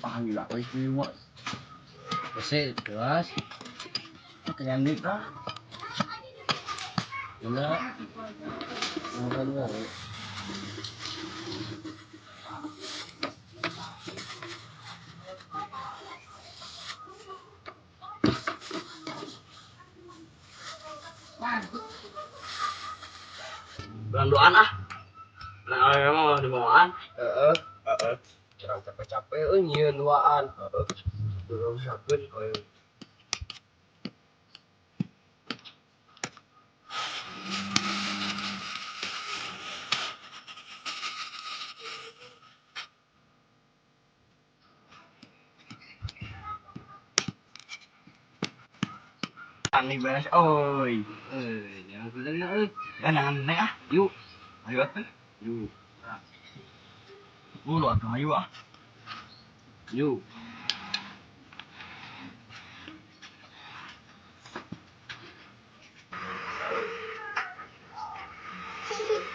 Ah gila istimewa. Kasi keras. Kaya nita. Enggak. Makan enggak. Belandoan ah. Nah, emang di bawaan. Heeh. Kurang capek-capek nyieun duaan. Belum sakit koyo. Ani beres oi. Jangan kuliah euy. Jangan naik ah. Yuk. Ayo ah. Yuk. Lu atuh ayo ah. Yuk.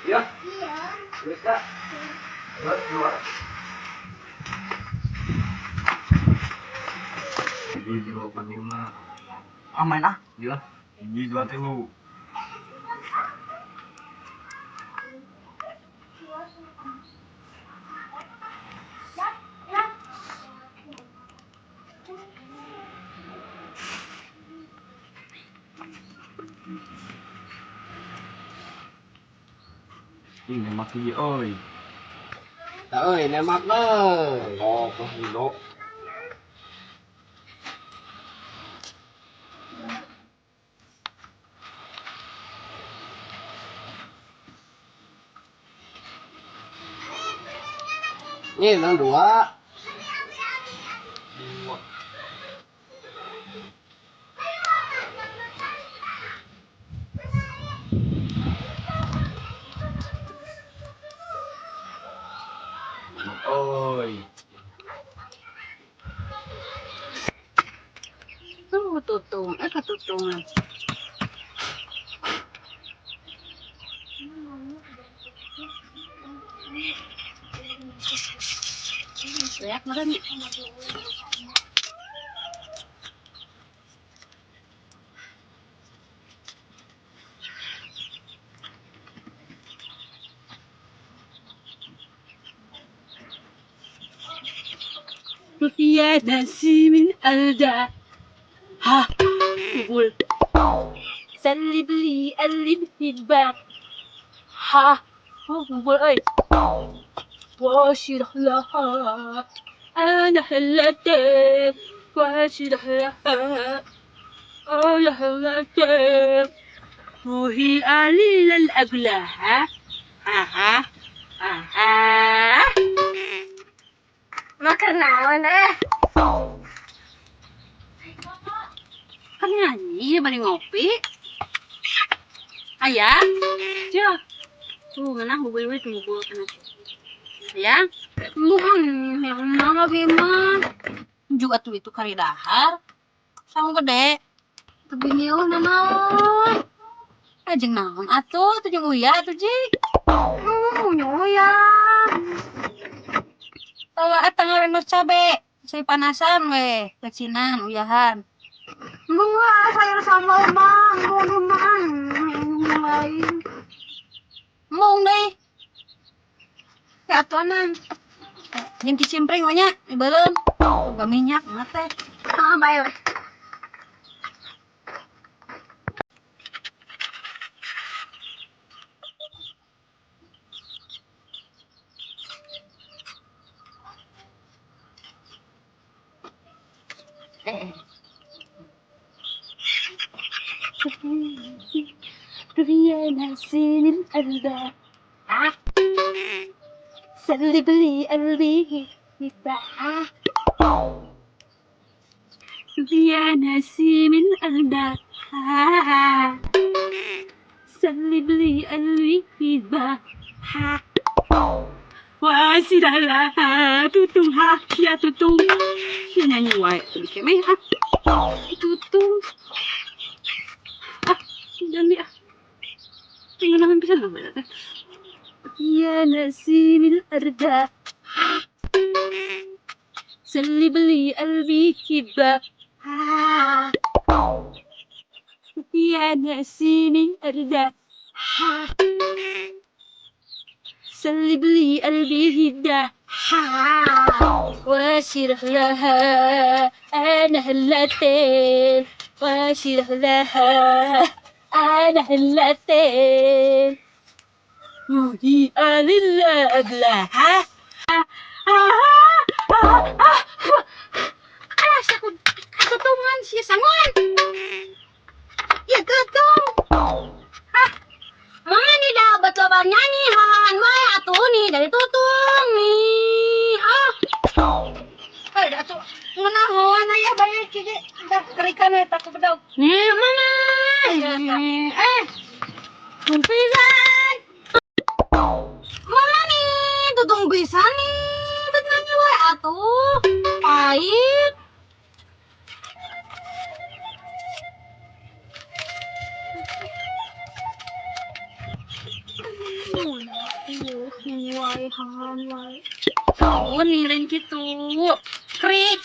Ya. Iya. Bisa. Dua. Ini dua penting mah. Ah main ah. Dia. Ini dua telu. Ini nembak dia oi. Tak euy nembak euy. Oh, dulu. Nih, nang dua. Oi. Tutung, ketutungan. Lihat makan. Rupiah nasi min alda. Hah, bubul. Sali beli alif hibah. Hah, bubul oi. واشرح لها أنا هلتك واشرح لها أنا هلتك روحي قليل الأبلة ها makan naon kan nyanyi bari ngopi ayah ya tuh ngenah bubul bubul kan ya lu yang mana bima juga tuh itu kari dahar sama gede tapi nyewa naon ajeng naon atuh tuh jeung uya atuh ji uya tawa atang arenos cabe saya panasan weh kecinan uyahan bunga sayur sambal bang bodoh bang lain mung deh atuanan yang kicimpring banyak belum gak minyak mate ah baik Rupiah nasi min alda sali beli albi hibah Rupiah nasi min alda sali beli albi hibah wah si dah tutung ha ya tutung ya nyanyi wae keme ha tutung jangan ah pengen bisa loh ya nasi min arda Seli beli albi hibah. Tiada sini ada. Seli beli albi hibah. واشر لها أنا هلتين واشر لها أنا هلتين مهيئة لله أبلها alas aku ketungan si sangon ya ketung mana nih dapat loba nyanyian mah atuh nih dari tutung nih atuh ngenaon aya bae kieu dah kerikan eta ku bedog nih mana mun pisan mana nih tutung bisa nih bet nyanyi wae atuh pahit nyanyi wae halan wae tahun nirin gitu krik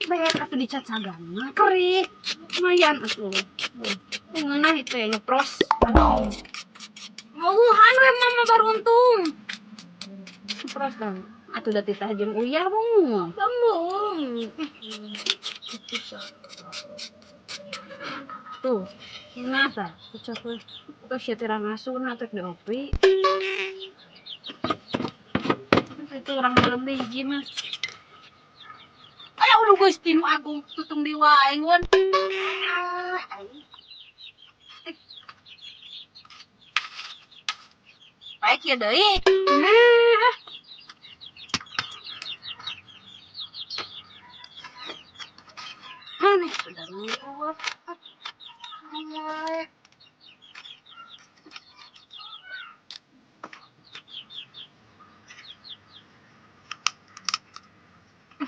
bayar atuh dicat sagana krik lumayan atuh ngeunah itu ya nyepros ngawuhan we mama baruntung nyepros dong atuh da titah jeung uyah bung tuh nasa cocok we tuh sia teh ngasuh atuh diopi itu orang dalam deh hiji mah aya udah Gusti nu agung tutung di wae ngon baik ya deui aneh sudah nunggu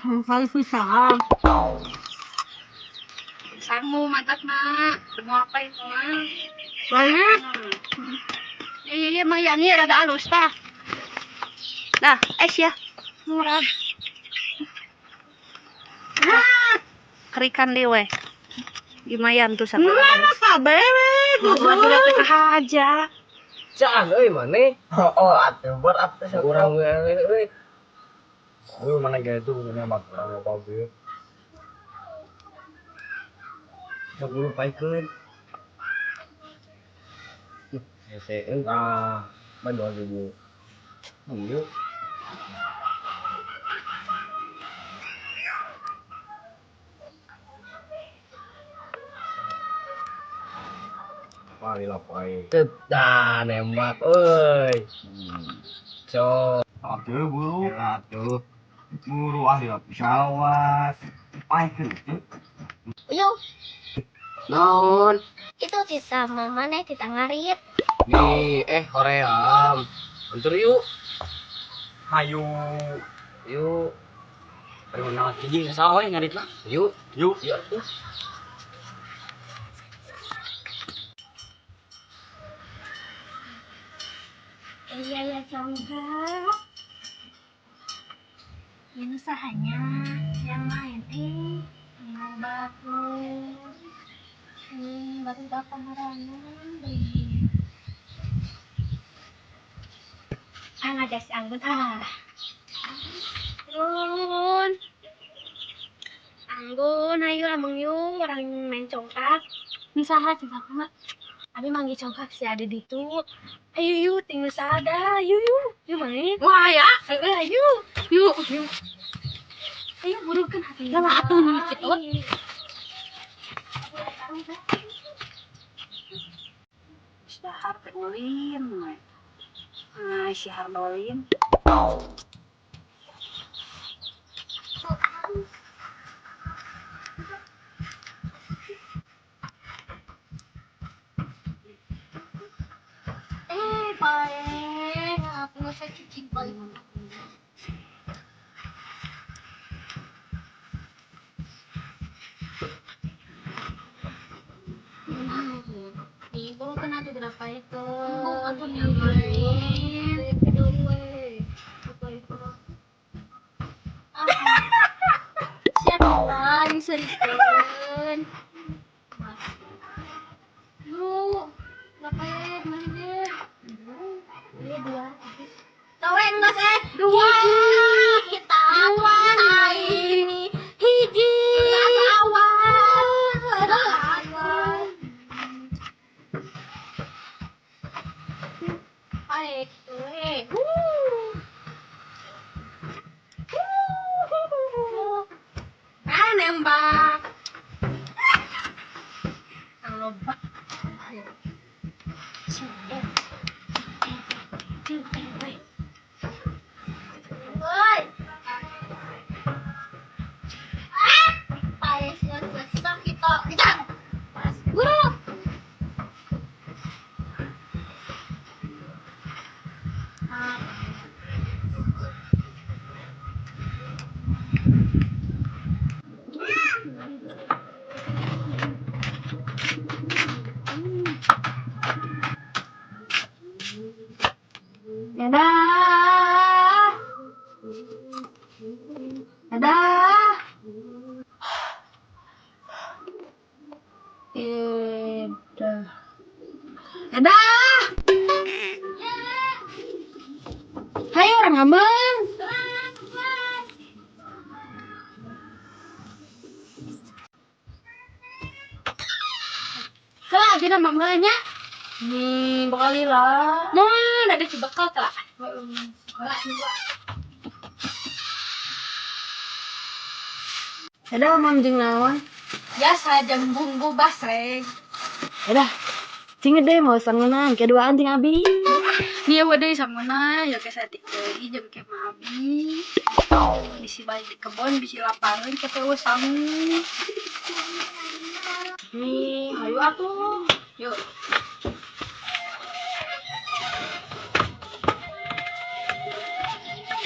Kali pisang. Pisangmu mantap nak. Mau apa itu mah? Banyak. Iya mah ya ini rada halus tah. Nah, ya. Murah. Kerikan dewe. Lumayan tuh satu. Mana sabe? Buat aja. Caan euy maneh. Oh, atuh buat apa sih urang we. Mana gitu punya makan apa gitu. Sok buru paikeun. Hese Mah 2000. Iya. Pali lapai. dah nembak euy. So Atuh buru. Atuh. Buru ahli pesawat. Paikeun. Uyuh, naon? itu sisa mama nih kita ngarit. Nih hoream. Antur yuk. Hayu. Yuk. Ayo nak hiji saha we ngarit lah. Yuk. Yuk. Yuk atuh. Iya ya Congga. Yang usahanya yang main yang bagus. Baru dapat harangan deh. Ada si Anggun Anggun. Anggun, ayo amang yuk orang main congkak. Misaha kita mah. Abi manggil congkak si ada di tu. Ayo yuk, tinggal sada. Yuk main. Wah ya, ayo. Yuk. Ayo burukan hati. Lama atuh nih kita. Dahar ulin. Nah, si Hardolin. baik. Aku nggak usah cuci baik. Ibu kena tuh berapa itu? Aku nyamain. Apa itu? Neng serikeun. Lu ngapain mainnya? Ini dua. Tahu enggak sih? Dua. Kita dua. Hiji. Awal. Baik. Nembak. Nembak. Dadah. Dadah. Dadah. Dadah. Hai orang ngambang. Kak, kita mamanya. Bekali lah. Nah, ada si bekal tak? Ada mam jeung naon? Biasa jeung bumbu basreng. Ada. Cing deh mau sangeunang keduaan ting abi. Nia wadai sangeunang ya ke satik deui jeung ke abi. Bisi balik di kebon bisi lapareun ke teh sangu. Nih, ayo atuh. Yuk.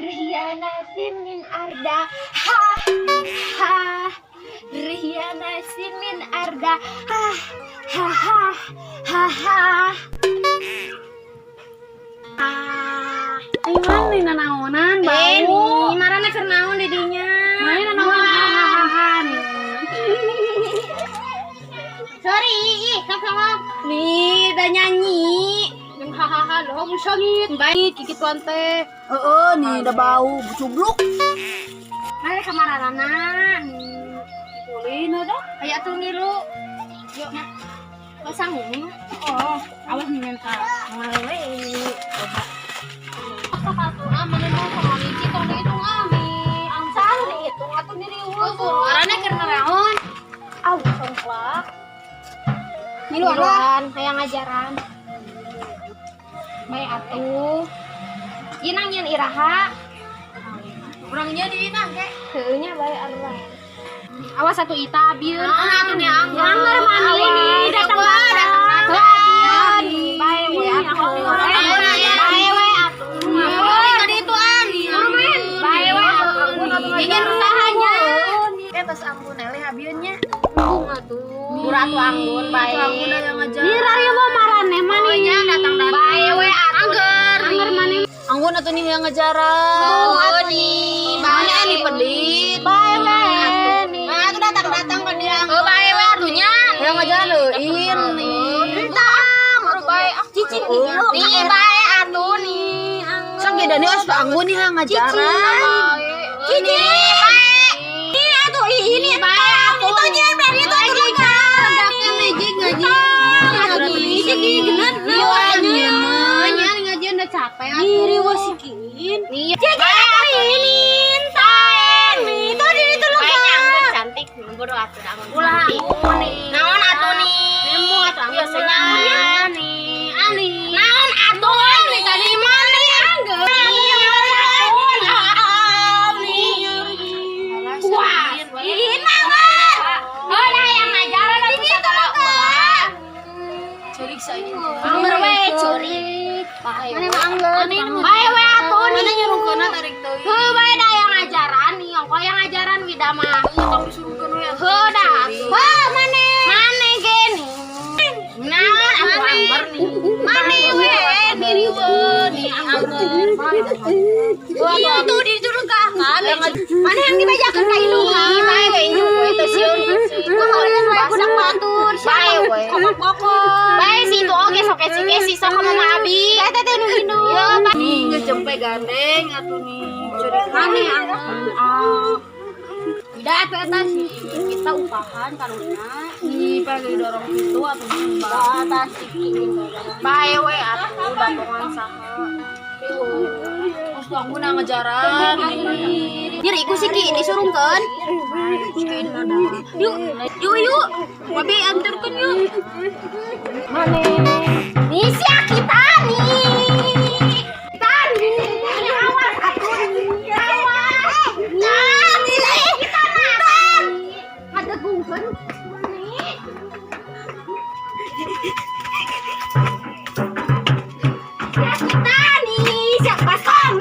Riana Simin Arda ha ha Riana Simin Arda ha ha ha ha Ayo mana nanaonan bau marana keur naon di dinya mana nanaonan sorry kakak nih udah nyanyi hahaha dong sangit baik kiki tuan teh nih udah bau bucubluk mana kamarana kulin udah kayak tuh niru yuk nak pasang ini awas mental ngalewe coba apa tuh aman mau sama Mici tong dihitung ami angsal dihitung atuh diriweuh arana keur naon songklak miluan hayang ngajaran bae atuh inang nyen iraha urangnya di inang ke heuh nya bae arwah awas satu ita bieun atuh nih anggar mani datang bae we atuh bae we atuh tadi itu ani bae we atuh ingin usahanya tos ampun eleh habieunnya atuh urang anggun bae anggun aya ngajar di rari mah marane maninya datang bae we anggar mani anggun atuh nih yang ngajaran nih bae nih pedit bae we atuh datang ke dia bae we atunya yang ngajareun nih datang atuh bae cici nih bae atuh nih sang gedani os anggun nih yang ngajaran cici bae ini atuh ini bae atuh itu aja berarti itu aja gagakeun ejing ngaji jadi genan ngajian udah capek diri wasikin nih jadi lilin taen nih itu di itu loh anggun cantik bodo atuh anggun ulah naon atuh nih nemu atuh biasanya nih ani naon atuh nih tadi mana anggun wah ini naon udah yang ngajaran lagi setelah ulah curik saya anggur we curik mana anggur bae we atuh nih nyuruhkeunna tarik teuing heuh bae da yang ngajaran nih ongko yang ngajaran widama tong disuruhkeun we heuh da heuh mane geni naon aku anggur nih mane we diriweun nih anggur ieu tuh disuruh ka akan mane yang dibajakeun ka indung bae we indung we teu sieun kalian masak batur. Bae we. Kokok. Bae situ oge sok kesi sok sama Mama Abi. Teh teh minum. Yo, Nih geus jempe gandeng atuh nih. Mane tidak atuh eta sih kita upahan karuna nih pengen dorong itu atuh batas bae we atuh batongan saha terus bangun ngejaran diri iku sih ki disurungkeun yuk wabi anterkeun yuk Mane. Nih sia kita nih. Kita nih. Awas atuh nih. Awas. Nah, nih kita nang. Ada gungkeun. Nih. Ya kita nih. Siap baskom.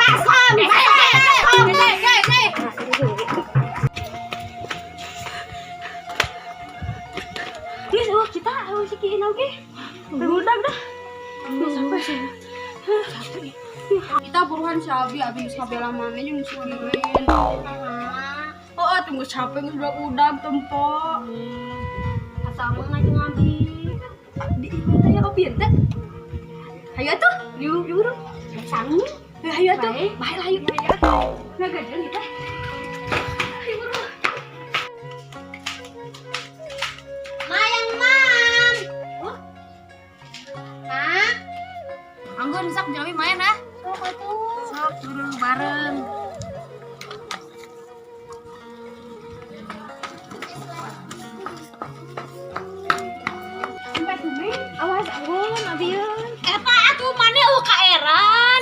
Guys, kita harus sikiin oke. Berudak dah. Sampai sih. Kita buruan si Abi sabela mana jeung sikiin. Oh, tunggu capek geus udah tempo. Asal mah ngajeng Abi. Di aya kopi teh. Hayu tuh, yuk buru. Sangu. Hayu tuh. Bae lah yuk. Ngagajeun kita. Hayu buru. Mayang Mam. Mak. Anggun sak jawi main ah. Sok atuh. Sok buru bareng. Awas Anggun, Abiun. Eta atuh maneh UKR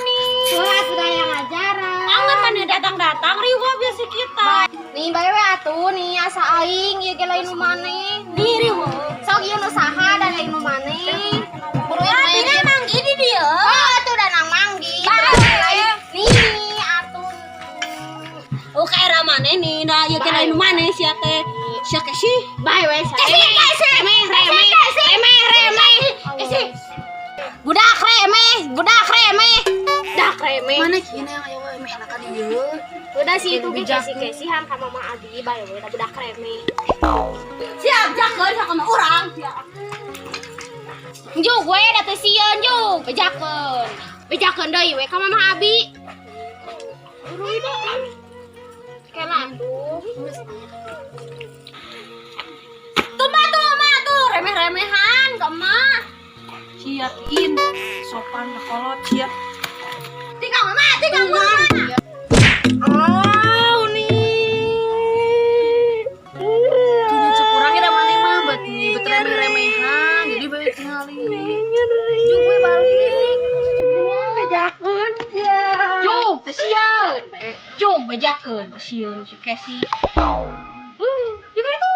nih. Surat budaya ngajaran. Anggun maneh datang-datang riwa biasa kita. Nih bae we atuh nih asa aing ieu ge lain nu maneh. Nih riwa. Sok ieu nu saha dan lain nu maneh. Buruan main di manggi di dieu. Oh atuh danang manggi. Nih atuh. UKR maneh nih, da ieu ge lain nu maneh sia teh. Sia ke sih. Bae we saya. Remeh. Budak remeh. Mana kina yang aya we enak ka dieu. Udah sih itu kesihan sama Mama Abi bae we budak remeh. Siap jakeun sakana urang. Siap. Juk we da teu sieun juk bejakeun deui we ka Mama Abi. Urui da. Kela tuh. Tuh remeh-remehan ka mah. Siapin sopan kolot siap. Tinggal Mama. Oh nih. Tidak sekurangnya da maneh mah buat remeh-remehan. Jadi bae tingali. Juk we balik. Bejakeun ya. Juk teu sieun. Juk bejakeun teu sieun si Kesi. Juga itu.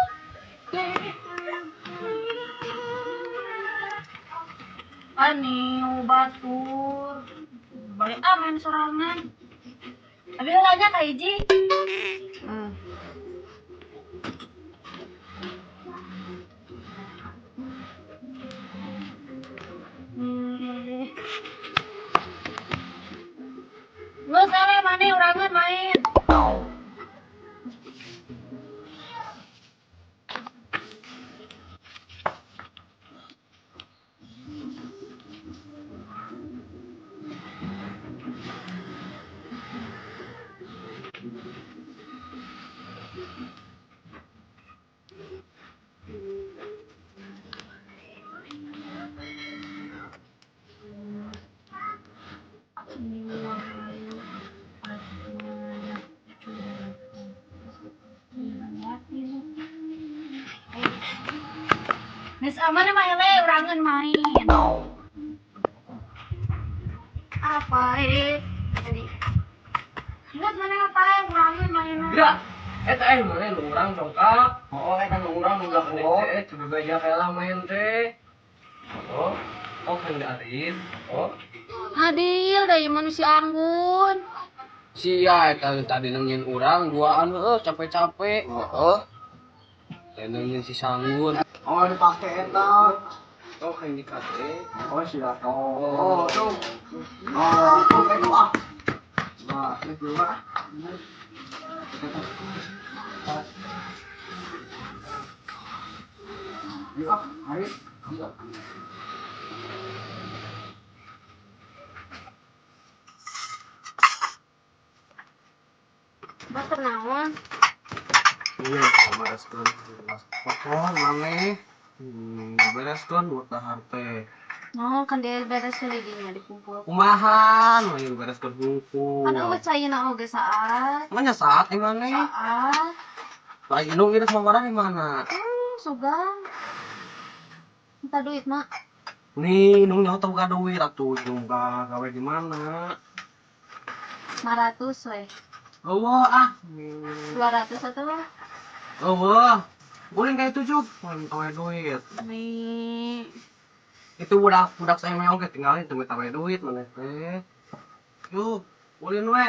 Ani batur. Balik main sorangan. Abi lanya ka hiji. Nggak salah mana orangan main. Nes aman mah ele urangan main. Apa tadi? Nes mana ngapain urangan main? Gerak. Eta mana nu urang dongkap. Oh, eta nu urang nu gakuo. Coba baja kalah main teh. Oh, kan Arif. Oh, Adil dari manusia Anggun. sia eta tadi nengin urang duaan capek-capek. Heeh. Teh nengin si Sanggun. Oh, dipake eta. Oh, kan dikate. Oh, siap. Oh, tuh. Oh, tuh kayak itu ah. Nah, ini dulu ah. Yuk, ayo. Bater naon? Iya, bereskeun. Pokok maneh. Bereskeun buat dahar teh. Oh, kan dia beres di dinya dikumpul. Kumahan, we bereskeun hungkul. Kan eueuh caina oge saat. Mana saat di mana? Saat. Lagi nu ieu sama marah di mana? Sugan. Minta duit, Mak. Nih, nu nyaho teu buka duit atuh jeung gawe di mana? 500 we. Eueuh ah. 200 atuh. Eueuh. Boleh kayak 7. Mau duit. Nih. Itu budak saya meong ke tinggalin teu minta duit maneh teh. Yuk, ulin we.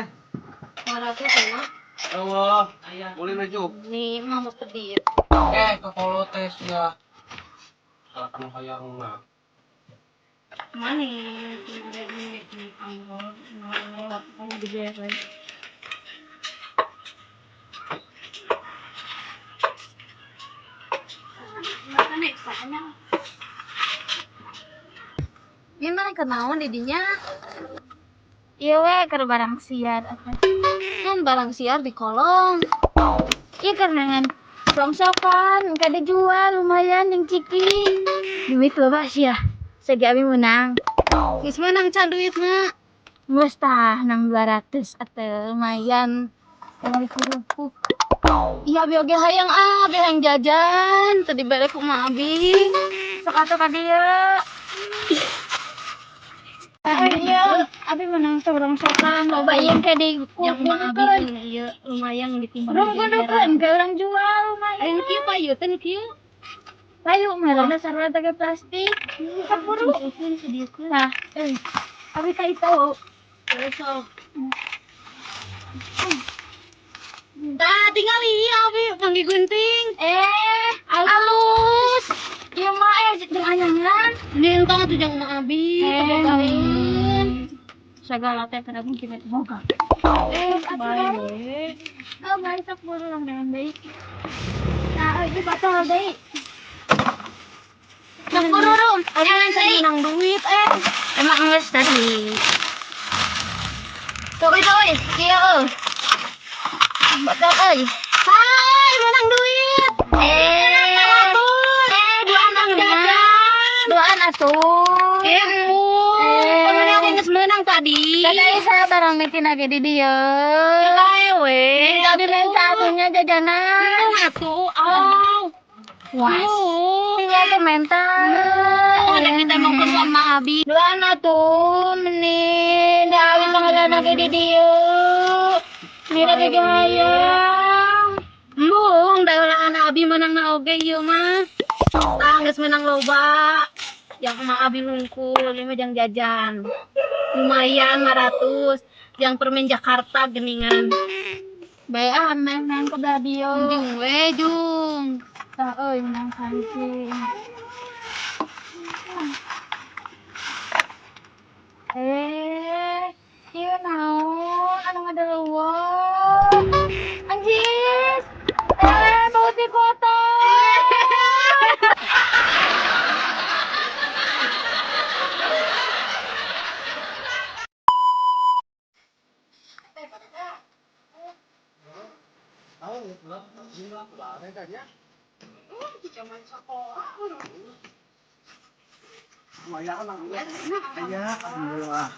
200 ya, Mak. Eueuh, ulin we juk. Nih, Mama pedit. Ke kolot teh sia. Sakan hayangna. Mana? Ada duit nih, anggur. Lewat, kamu diberes. Makan nih, soalnya. Ini mana kenaon didinya? Iya we, ke barang siar apa? Kan barang siar di kolong. Iya karena rongsokan, kada jual lumayan yang ciki. Duit loba sih ya. Segi abi menang. Geus menang can duit na. Geus tah 600 atau lumayan. Kalau kerupuk. Iya abi oge hayang abi hayang jajan. Tadi bere kumaha abi. Sok atuh ka dieu. Iya, abi menang rongsokan. Loba yang kayak di yang kumaha abi ieu lumayan ditimbang. Rongsokan ke orang jual lumayan. Ayo kieu payu teh kieu. Payu merahna sarua teh plastik. Kapuru. Nah, abi ka itu. Besok. Dah tinggal iya abi panggil gunting. Halus. Iya mah jeung anyangan. Lintang tuh jeung abi. Kain. Segala teh kada mungkin boga. Baik. Baik tak pulang dengan baik. Nah, itu batal deui. Nang kururum, jangan tadi nang duit emang geus tadi. Toy, kieu. Batal euy. Hai, menang duit. Duaan nang jajan. Duaan atuh. Pemene geus menang tadi. Kada isa barang mitin lagi di dieu. Lae we. Tapi men satunya jajanan. Atuh, wah. Iya teh mental. Oh, kita mau ke sama Abi. Duaan atuh, meni. Da Abi pangalan lagi di dieu. Mira ge hayang. Embung, da ulah Abi menang na oge ieu mah. Geus menang loba. Yang mah Abi lungkul, ieu mah jang jajan. Lumayan 500. Yang permen Jakarta geningan. Bae main ke radio. Jung we, jung. Tah euy menang kancing. Ieu naon anu ngadeleuweung? Anjis. Bau ti kotor. Lumayan lah. Iya, alhamdulillah.